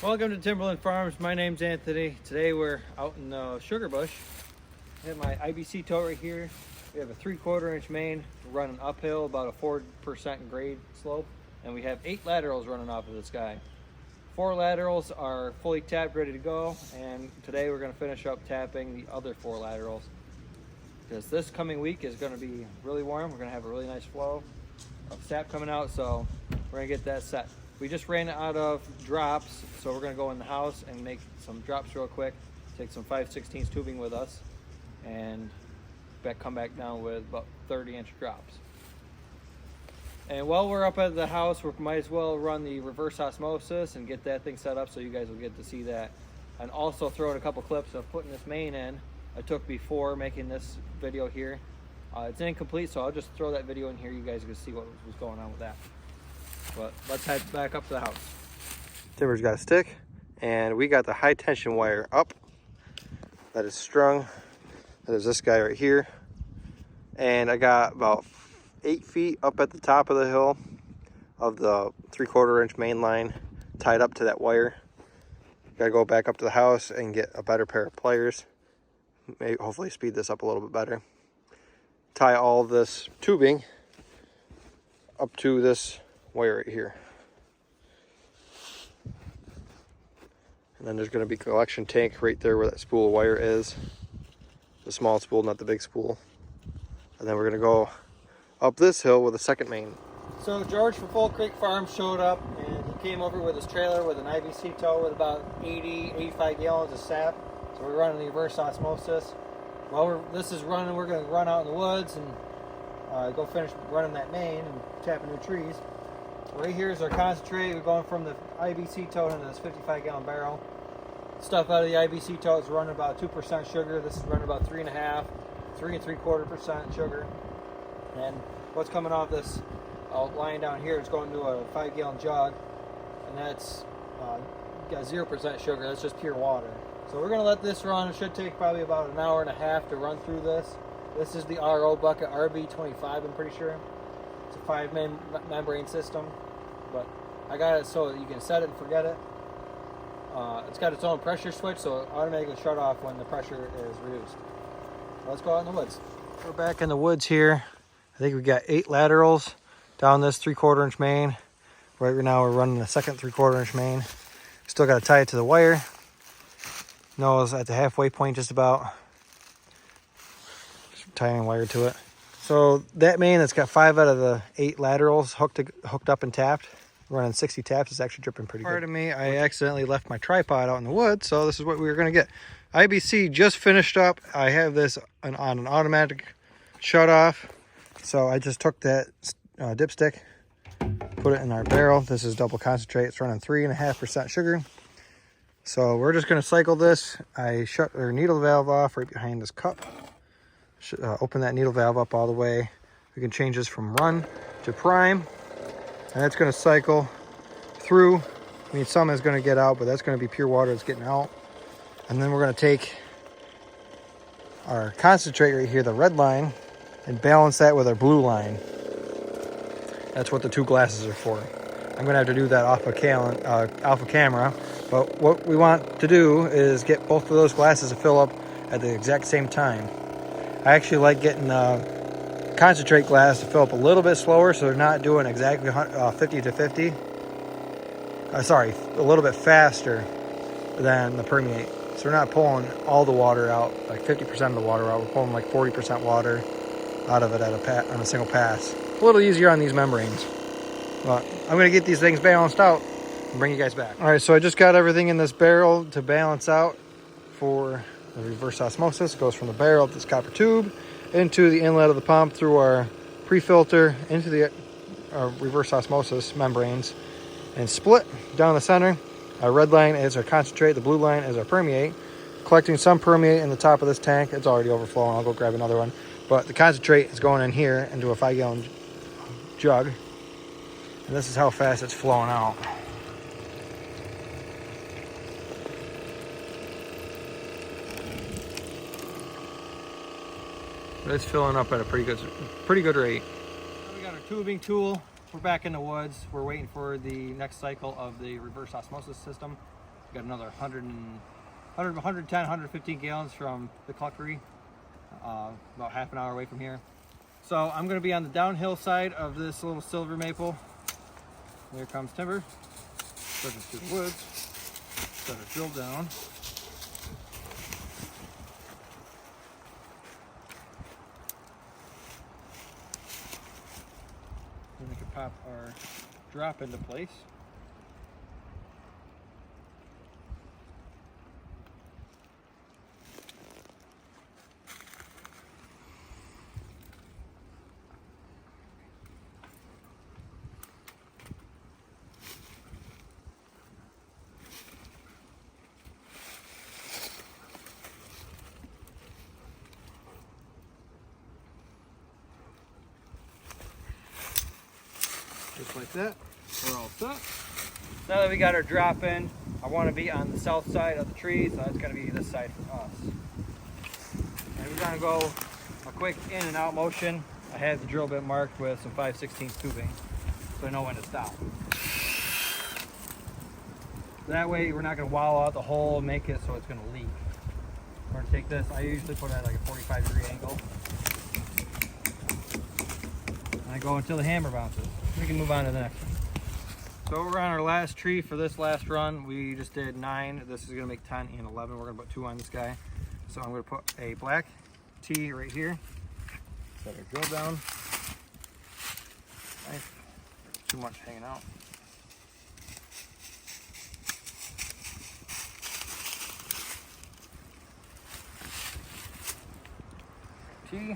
Welcome to Timberland Farms. My name's Anthony. Today we're out in Sugar Bush. I have my IBC tow right here. We have a 3/4 inch main running uphill, about a 4% grade slope, and we have 8 laterals running off of this guy. 4 laterals are fully tapped, ready to go, and today we're going to finish up tapping the other 4 laterals. Because this coming week is going to be really warm. We're going to have a really nice flow of sap coming out, so we're going to get that set. We just ran out of drops, so we're going to go in the house and make some drops real quick. Take some 5/16 tubing with us and come back down with about 30-inch drops. And while we're up at the house, we might as well run the reverse osmosis and get that thing set up so you guys will get to see that. And also throw in a couple clips of putting this main in I took before making this video here. It's incomplete, so I'll just throw that video in here. You guys can see what was going on with that. But let's head back up to the house. Timber's got a stick, and we got the high tension wire up that is strung. That is this guy right here. And I got about 8 feet up at the top of the hill of the 3/4 inch main line tied up to that wire. Gotta go back up to the house and get a better pair of pliers. Maybe hopefully speed this up a little bit better. Tie all this tubing up to this wire right here. And then there's going to be a collection tank right there where that spool of wire is. The small spool, not the big spool. And then we're going to go up this hill with a second main. So George from Full Creek Farm showed up, and he came over with his trailer with an IBC tow with about 85 gallons of sap. So we're running the reverse osmosis. While this is running, we're going to run out in the woods and go finish running that main and tapping new trees. Right here is our concentrate. We're going from the IBC tow into this 55-gallon barrel. Stuff out of the IBC tow is running about 2% sugar. This is running about 3.5, 3 3/4% sugar. And what's coming off this line down here is going to a 5-gallon jug, and that's got 0% sugar. That's just pure water. So we're going to let this run. It should take probably about an hour and a half to run through this. This is the RO bucket, RB25, I'm pretty sure. It's a 5-membrane system, but I got it so you can set it and forget it. It's got its own pressure switch, so it automatically shut off when the pressure is reduced. So let's go out in the woods. We're back in the woods here. I think we got 8 laterals down this 3/4 inch main. Right now we're running the second 3/4 inch main. Still got to tie it to the wire. Nose at the halfway point just about. Just tying wire to it. So that main that's got 5 out of the 8 laterals hooked up and tapped. Running 60 taps. It's actually dripping pretty good. Pardon me, I accidentally left my tripod out in the woods, so this is what we were going to get. IBC just finished up. I have this on an automatic shut off. So I just took that dipstick, put it in our barrel. This is double concentrate. It's running 3.5% sugar. So we're just going to cycle this. I shut our needle valve off right behind this cup. Open that needle valve up all the way. We can change this from run to prime. And that's going to cycle through. I mean, some is going to get out, but that's going to be pure water that's getting out. And then we're going to take our concentrate right here, the red line, and balance that with our blue line. That's what the 2 glasses are for. I'm going to have to do that off a camera. But what we want to do is get both of those glasses to fill up at the exact same time. I actually like getting concentrate glass to fill up a little bit slower, so they're not doing exactly 50 to 50. Sorry, a little bit faster than the permeate. So we're not pulling all the water out, like 50% of the water out. We're pulling like 40% water out of it on a single pass. A little easier on these membranes. But I'm going to get these things balanced out and bring you guys back. All right, so I just got everything in this barrel to balance out for the reverse osmosis. It goes from the barrel of this copper tube into the inlet of the pump through our pre-filter into the reverse osmosis membranes and split down the center. Our red line is our concentrate, the blue line is our permeate. Collecting some permeate in the top of this tank. It's already overflowing. I'll go grab another one. But the concentrate is going in here into a 5-gallon jug. And this is how fast it's flowing out. But it's filling up at a pretty good rate. We got our tubing tool. We're back in the woods. We're waiting for the next cycle of the reverse osmosis system. Got another 110, 115 gallons from the cluckery, about half an hour away from here. So I'm going to be on the downhill side of this little silver maple. There comes timber. Looking through the woods. Set a drill down. Then we can pop our drop into place. Just like that, we're all set. Now that we got our drop in, I want to be on the south side of the tree, so that's going to be this side for us. And we're going to go a quick in and out motion. I have the drill bit marked with some 5/16 tubing, so I know when to stop. That way we're not going to wallow out the hole and make it so it's going to leak. We're going to take this, I usually put it at like a 45-degree angle. And I go until the hammer bounces. We can move on to the next one. So we're on our last tree for this last run. We just did 9. This is gonna make 10 and 11. We're gonna put 2 on this guy. So I'm gonna put a black T right here. Set our drill down. Nice. Too much hanging out. T.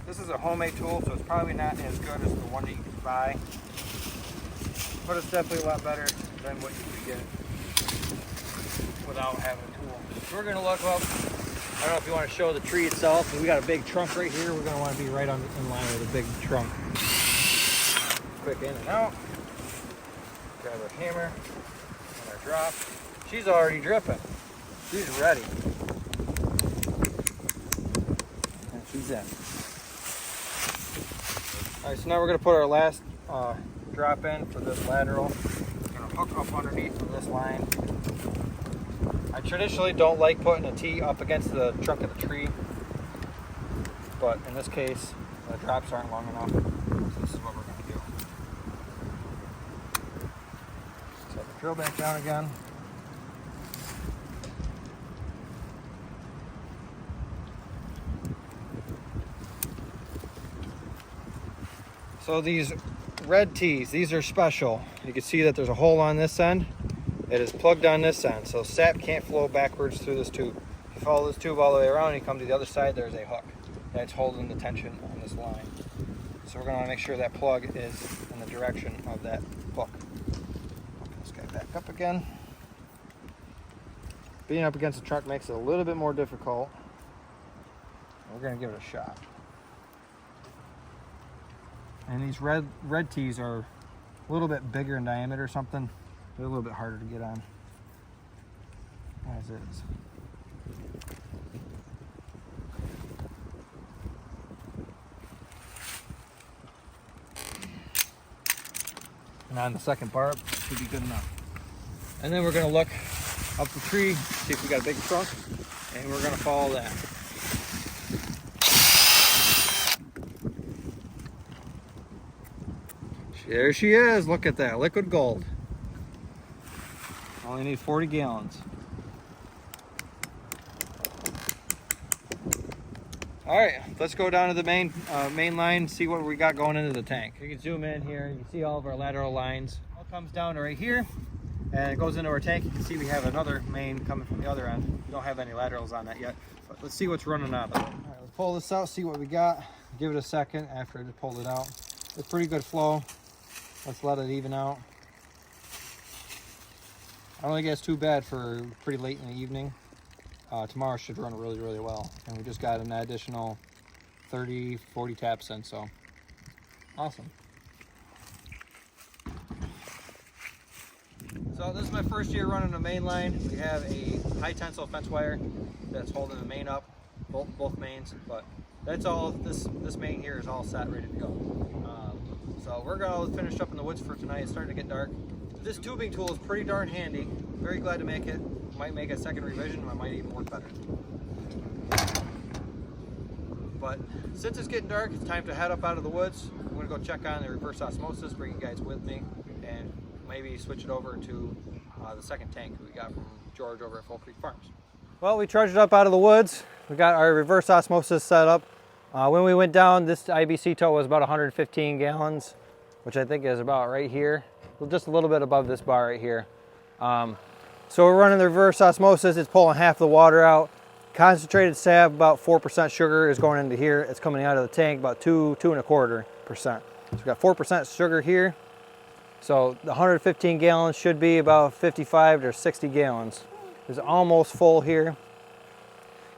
This is a homemade tool, so it's probably not as good as the one that you can buy, but it's definitely a lot better than what you could get without having a tool. So we're gonna look up, I don't know if you want to show the tree itself, but we got a big trunk right here. We're gonna want to be right on in line with a big trunk. Quick in and out. Grab our hammer and our drop. She's already dripping. She's ready. And she's in. All right, so now we're gonna put our last drop in for this lateral. We're gonna hook up underneath of this line. I traditionally don't like putting a T up against the trunk of the tree, but in this case, the drops aren't long enough, so this is what we're gonna do. Set the drill back down again. So these red T's, these are special. You can see that there's a hole on this end. It is plugged on this end, so sap can't flow backwards through this tube. If you follow this tube all the way around and you come to the other side, there's a hook that's holding the tension on this line. So we're gonna wanna make sure that plug is in the direction of that hook. Hook this guy back up again. Being up against the trunk makes it a little bit more difficult. We're gonna give it a shot. And these red T's are a little bit bigger in diameter or something. They're a little bit harder to get on as is. And on the second barb, should be good enough. And then we're gonna look up the tree, see if we got a big trunk, and we're gonna follow that. There she is, look at that, liquid gold. Only need 40 gallons. All right, let's go down to the main line, see what we got going into the tank. You can zoom in here, you can see all of our lateral lines. All comes down to right here, and it goes into our tank. You can see we have another main coming from the other end. We don't have any laterals on that yet, but let's see what's running out of it. All right, let's pull this out, see what we got. Give it a second after I just pulled it out. It's pretty good flow. Let's let it even out. I don't think it's too bad for pretty late in the evening. Tomorrow should run really, really well. And we just got an additional 30, 40 taps in, so awesome. So Well, this is my first year running a main line. We have a high tensile fence wire that's holding the main up, both mains, but that's all. This main here is all set, ready to go. So we're gonna finish up in the woods for tonight. It's starting to get dark. This tubing tool is pretty darn handy. Very glad to make it. Might make a second revision. It might even work better. But since it's getting dark, it's time to head up out of the woods. I'm gonna go check on the reverse osmosis, bring you guys with me, and maybe switch it over to the second tank we got from George over at Full Creek Farms. Well, we trudged up out of the woods. We got our reverse osmosis set up. When we went down, this IBC tow was about 115 gallons, which I think is about right here. Just a little bit above this bar right here. So we're running the reverse osmosis. It's pulling half the water out. Concentrated sap, about 4% sugar is going into here. It's coming out of the tank about 2.25%. So we've got 4% sugar here. So the 115 gallons should be about 55 to 60 gallons. It's almost full here.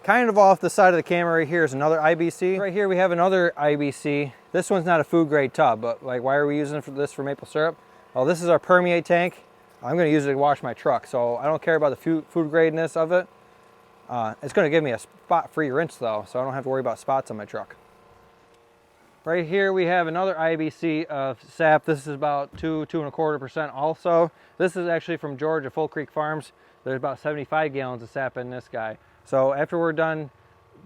Kind of off the side of the camera right here is another IBC. Right here we have another IBC. This one's not a food grade tub, but like, why are we using this for maple syrup? Well, this is our permeate tank. I'm gonna use it to wash my truck, so I don't care about the food gradeness of it. It's gonna give me a spot-free rinse though, so I don't have to worry about spots on my truck. Right here we have another IBC of sap. This is about 2.25% also. This is actually from George at Full Creek Farms. There's about 75 gallons of sap in this guy. So after we're done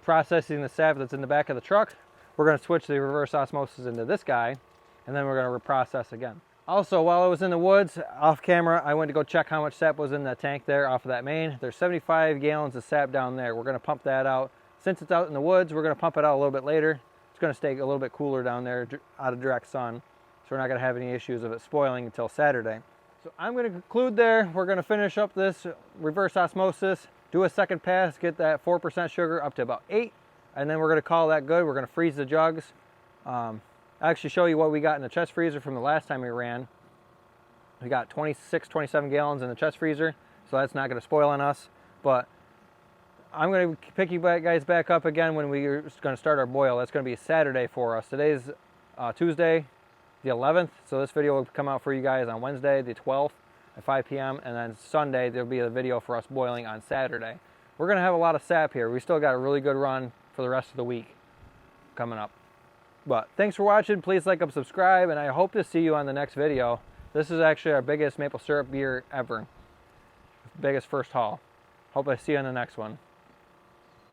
processing the sap that's in the back of the truck, we're gonna switch the reverse osmosis into this guy, and then we're gonna reprocess again. Also, while I was in the woods, off camera, I went to go check how much sap was in that tank there off of that main. There's 75 gallons of sap down there. We're gonna pump that out. Since it's out in the woods, we're gonna pump it out a little bit later. It's gonna stay a little bit cooler down there out of direct sun. So we're not gonna have any issues of it spoiling until Saturday. So I'm gonna conclude there. We're gonna finish up this reverse osmosis, do a second pass, get that 4% sugar up to about 8, and then we're gonna call that good. We're gonna freeze the jugs. I'll actually show you what we got in the chest freezer from the last time we ran. We got 26, 27 gallons in the chest freezer, so that's not gonna spoil on us. But I'm gonna pick you guys back up again when we're gonna start our boil. That's gonna be Saturday for us. Today's Tuesday, the 11th, so this video will come out for you guys on Wednesday, the 12th at 5 p.m. and then Sunday there'll be a video for us boiling on Saturday. We're gonna have a lot of sap here. We still got a really good run for the rest of the week coming up. But thanks for watching. Please like and subscribe, and I hope to see you on the next video. This is actually our biggest maple syrup beer ever. Biggest first haul. Hope I see you on the next one.